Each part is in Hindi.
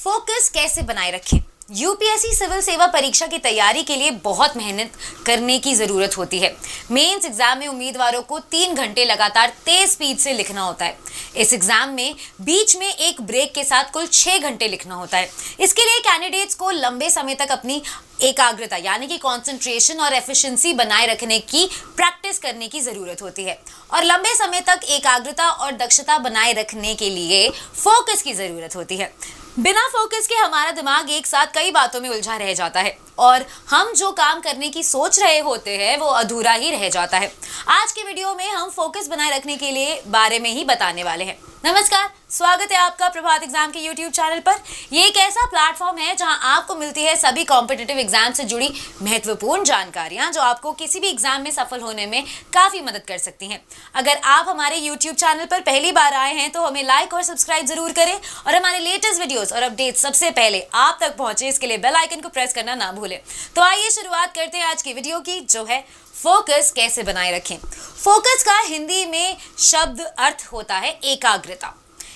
फोकस कैसे बनाए रखें। यूपीएससी सिविल सेवा परीक्षा की तैयारी के लिए बहुत मेहनत करने की जरूरत होती है। मेंस एग्जाम में उम्मीदवारों को 3 घंटे लगातार तेज स्पीड से लिखना होता है। इस एग्जाम में बीच में एक ब्रेक के साथ कुल 6 घंटे लिखना होता है। इसके लिए कैंडिडेट्स को लंबे समय तक अपनी एकाग्रता यानी कि कंसंट्रेशन और एफिशिएंसी बनाए रखने की प्रैक्टिस करने की जरूरत होती है। और लंबे समय तक एकाग्रता और दक्षता बनाए रखने के लिए फोकस की जरूरत होती है। बिना फोकस के हमारा दिमाग एक साथ कई बातों में उलझा रह जाता है और हम जो काम करने की सोच रहे होते हैं वो अधूरा ही रह जाता है। आज के वीडियो में हम फोकस बनाए रखने के लिए बारे में ही बताने वाले हैं। नमस्कार, स्वागत है आपका प्रभात एग्जाम के YouTube चैनल पर। ये एक ऐसा प्लेटफॉर्म है जहां आपको मिलती है सभी कॉम्पिटिटिव एग्जाम से जुड़ी महत्वपूर्ण जानकारियां जो आपको किसी भी एग्जाम में सफल होने में काफी मदद कर सकती हैं। अगर आप हमारे YouTube चैनल पर पहली बार आए हैं तो हमें लाइक और सब्सक्राइब जरूर करें और हमारे लेटेस्ट वीडियोस और अपडेट सबसे पहले आप तक पहुंचे इसके लिए बेल आइकन को प्रेस करना ना भूलें। तो आइए शुरुआत करते हैं आज की वीडियो की, जो है फोकस कैसे बनाए रखें। फोकस का हिंदी में शब्द अर्थ होता है एकाग्रता।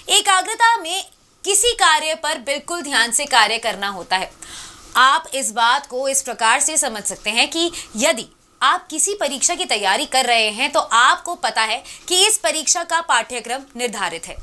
एकाग्रता में किसी कार्य पर बिल्कुल ध्यान से कार्य करना होता है। आप इस बात को इस प्रकार से समझ सकते हैं कि यदि आप किसी परीक्षा की तैयारी कर रहे हैं तो आपको पता है कि इस परीक्षा का पाठ्यक्रम निर्धारित है।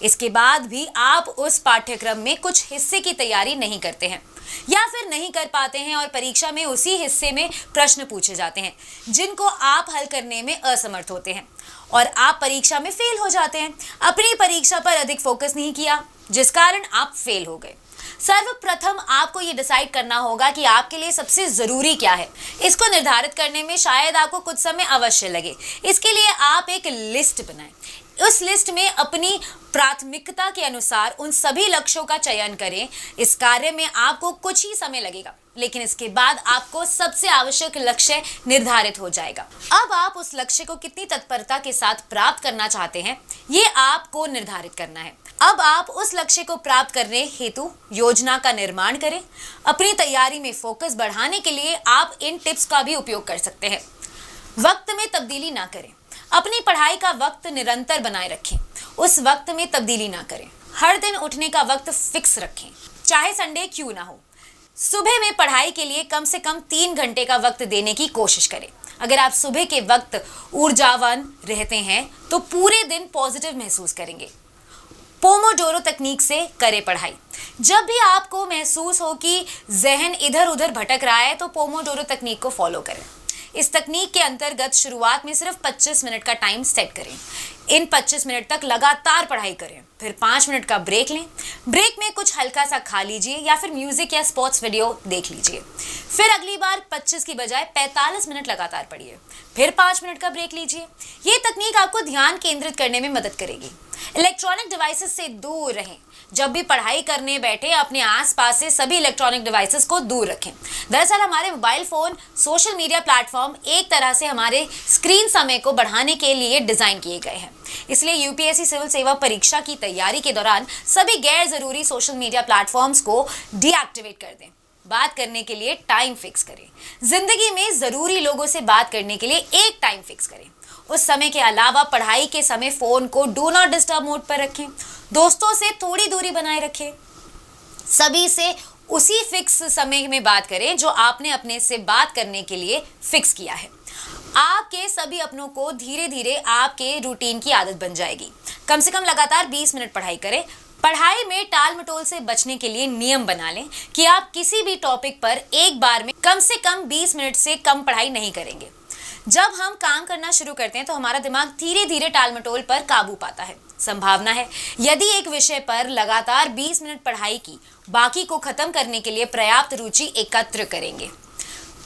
इसके बाद भी आप उस पाठ्यक्रम में कुछ हिस्से की तैयारी नहीं करते हैं या फिर नहीं कर पाते हैं और परीक्षा में उसी हिस्से में प्रश्न पूछे जाते हैं जिनको आप हल करने में असमर्थ होते हैं और आप परीक्षा में फेल हो जाते हैं। अपनी परीक्षा पर अधिक फोकस नहीं किया जिस कारण आप फेल हो गए। सर्वप्रथम आपको ये डिसाइड करना होगा कि आपके लिए सबसे जरूरी क्या है। इसको निर्धारित करने में शायद आपको कुछ समय अवश्य लगे। इसके लिए आप एक लिस्ट बनाएं। उस लिस्ट में अपनी प्राथमिकता के अनुसार उन सभी लक्ष्यों का चयन करें। इस कार्य में आपको कुछ ही समय लगेगा, लेकिन इसके बाद आपको सबसे आवश्यक लक्ष्य निर्धारित हो जाएगा। अब आप उस लक्ष्य को कितनी तत्परता के साथ प्राप्त करना चाहते हैं, ये आपको निर्धारित करना है। अब आप उस लक्ष्य को प्राप्त करने हेतु योजना का निर्माण करें। अपनी तैयारी में फोकस बढ़ाने के लिए आप इन टिप्स का भी उपयोग कर सकते हैं। वक्त में तब्दीली ना करें। अपनी पढ़ाई का वक्त निरंतर बनाए रखें। उस वक्त में तब्दीली ना करें। हर दिन उठने का वक्त फिक्स रखें, चाहे संडे क्यों ना हो। सुबह में पढ़ाई के लिए कम से कम 3 घंटे का वक्त देने की कोशिश करें। अगर आप सुबह के वक्त ऊर्जावान रहते हैं तो पूरे दिन पॉजिटिव महसूस करेंगे। पोमोडोरो तकनीक से करें पढ़ाई। जब भी आपको महसूस हो कि जहन इधर उधर भटक रहा है तो पोमोडोरो तकनीक को फॉलो करें। इस तकनीक के अंतर्गत शुरुआत में सिर्फ 25 मिनट का टाइम सेट करें। इन 25 मिनट तक लगातार पढ़ाई करें, फिर 5 मिनट का ब्रेक लें। ब्रेक में कुछ हल्का सा खा लीजिए या फिर म्यूजिक या स्पोर्ट्स वीडियो देख लीजिए। फिर अगली बार 25 की बजाय 45 मिनट लगातार पढ़िए, फिर 5 मिनट का ब्रेक लीजिए। ये तकनीक आपको ध्यान केंद्रित करने में मदद करेगी। इलेक्ट्रॉनिक डिवाइसेस से दूर रहें। जब भी पढ़ाई करने बैठे अपने आसपास से सभी इलेक्ट्रॉनिक डिवाइसेस को दूर रखें। दरअसल हमारे mobile phone, social media platform एक तरह से हमारे स्क्रीन समय को बढ़ाने के लिए डिजाइन किए गए हैं। इसलिए यूपीएससी सिविल सेवा परीक्षा की तैयारी के दौरान सभी गैर जरूरी सोशल मीडिया प्लेटफॉर्म्स को डीएक्टिवेट कर दें। बात करने के लिए टाइम फिक्स करें। जिंदगी में जरूरी लोगों से बात करने के लिए एक टाइम फिक्स करें। उस समय के अलावा पढ़ाई के समय फोन को डू नॉट डिस्टर्ब मोड पर रखें। दोस्तों से थोड़ी दूरी बनाए रखें। सभी से उसी फिक्स समय में बात करें जो आपने अपने से बात करने के लिए फिक्स किया है। आपके सभी अपनों को धीरे धीरे आपके रूटीन की आदत बन जाएगी। कम से कम लगातार 20 मिनट पढ़ाई करें। पढ़ाई में टाल मटोल से बचने के लिए नियम बना लें कि आप किसी भी टॉपिक पर एक बार में कम से कम 20 मिनट से कम पढ़ाई नहीं करेंगे। जब हम काम करना शुरू करते हैं तो हमारा दिमाग धीरे धीरे टाल मटोल पर काबू पाता है। संभावना है यदि एक विषय पर लगातार 20 मिनट पढ़ाई की, बाकी को खत्म करने के लिए पर्याप्त रुचि एकत्र करेंगे।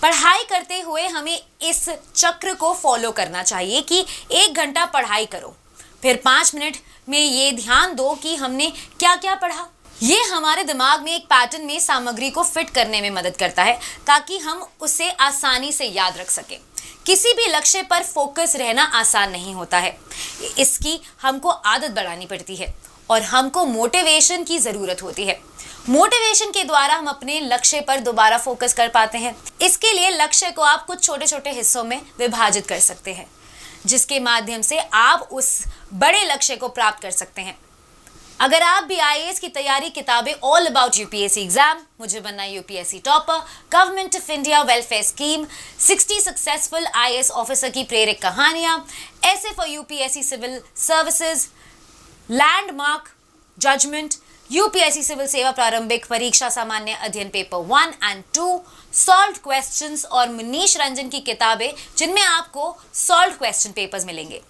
पढ़ाई करते हुए हमें इस चक्र को फॉलो करना चाहिए कि 1 घंटा पढ़ाई करो, फिर 5 मिनट में ये ध्यान दो कि हमने क्या क्या पढ़ा। ये हमारे दिमाग में एक पैटर्न में सामग्री को फिट करने में मदद करता है ताकि हम उसे आसानी से याद रख सकें। किसी भी लक्ष्य पर फोकस रहना आसान नहीं होता है। इसकी हमको आदत बढ़ानी पड़ती है और हमको मोटिवेशन की जरूरत होती है। मोटिवेशन के द्वारा हम अपने लक्ष्य पर दोबारा फोकस कर पाते हैं। इसके लिए लक्ष्य को आप कुछ छोटे छोटे हिस्सों में विभाजित कर सकते हैं जिसके माध्यम से आप उस बड़े लक्ष्य को प्राप्त कर सकते हैं। अगर आप भी आईएएस की तैयारी, किताबें ऑल अबाउट यूपीएससी एग्जाम, मुझे बनना UPSC topper, government of India welfare scheme, 60 successful IAS officer की प्रेरक कहानियां, essay for UPSC civil services, landmark judgment, UPSC civil सेवा प्रारंभिक परीक्षा सामान्य अध्ययन पेपर 1 एंड 2, सॉल्व्ड क्वेश्चंस और मनीष रंजन की किताबें जिनमें आपको सॉल्व्ड क्वेश्चन पेपर्स मिलेंगे।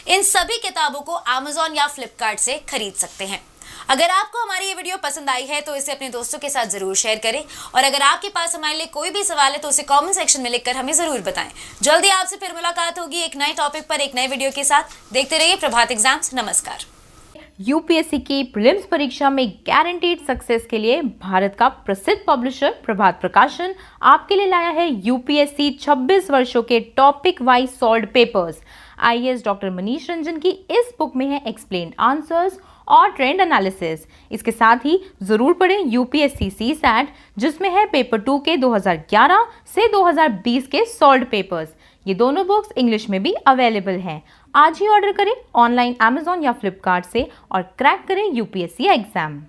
इन सभी किताबों को Amazon या Flipkart से खरीद सकते हैं। अगर आपको हमारी ये वीडियो पसंद आई है तो इसे अपने दोस्तों के साथ जरूर शेयर करें और अगर आपके पास हमारे लिए कोई भी सवाल है तो उसे कमेंट सेक्शन में लिखकर हमें जरूर बताएं। जल्दी आपसे फिर मुलाकात होगी एक नए टॉपिक पर एक नए वीडियो के साथ। देखते रहिए प्रभात एग्जाम्स। नमस्कार। यूपीएससी की प्रीलिम्स परीक्षा में गारंटीड सक्सेस के लिए भारत का प्रसिद्ध पब्लिशर प्रभात प्रकाशन आपके लिए लाया है यूपीएससी 26 वर्षों के topic wise solved papers. IAS doctor Manish Ranjan की इस बुक में है एक्सप्लेन्ड आंसर्स और ट्रेंड एनालिसिस। इसके साथ ही जरूर पढ़ें यूपीएससी सीसैट जिसमें है पेपर 2 के 2011 से 2020 के सॉल्व्ड पेपर्स। ये दोनों बुक्स इंग्लिश में भी अवेलेबल हैं। आज ही ऑर्डर करें ऑनलाइन Amazon या Flipkart से और क्रैक करें यूपीएससी एग्जाम।